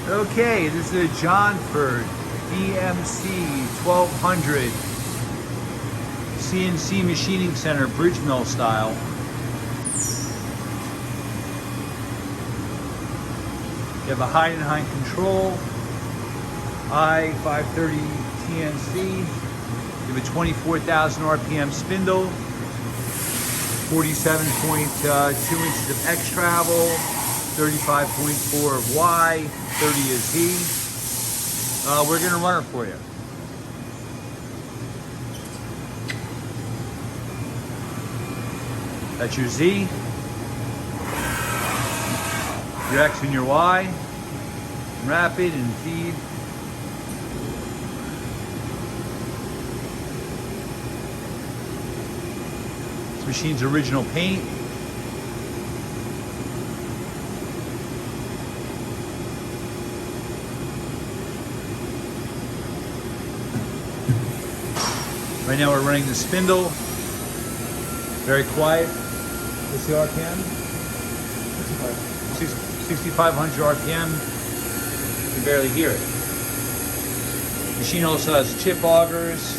Okay, this is a Johnford DMC-1200 CNC machining center, bridge mill style. You have a hide and hind control, I-530 TNC. You have a 24,000 RPM spindle, 47.2 inches of X travel, 35.4 of Y, 30 of Z. We're gonna run it for you. That's your Z, your X and your Y, rapid and feed. This machine's original paint. Right now we're running the spindle. Very quiet. What's the RPM? 6,500 RPM. You can barely hear it. The machine also has chip augers.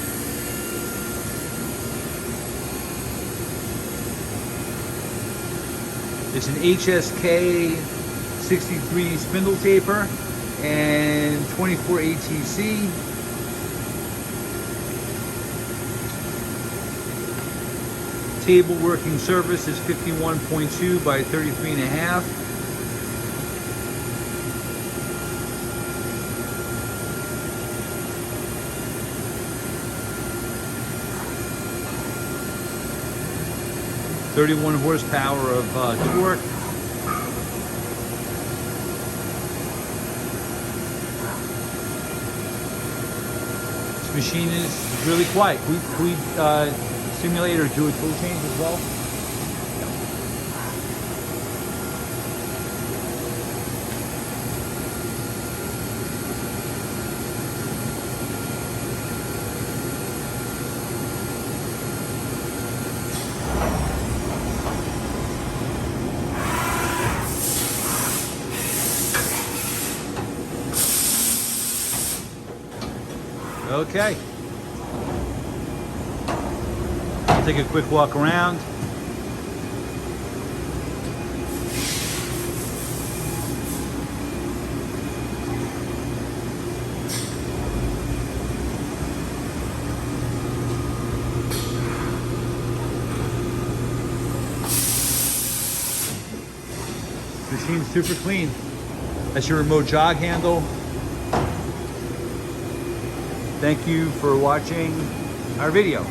It's an HSK 63 spindle taper and 24 ATC. Table working surface is 51.2 by 33.5. .31 horsepower of torque. This machine is really quiet. Can we simulate or do a tool change as well? Okay. I'll take a quick walk around. Machine's super clean. That's your remote jog handle. Thank you for watching our video.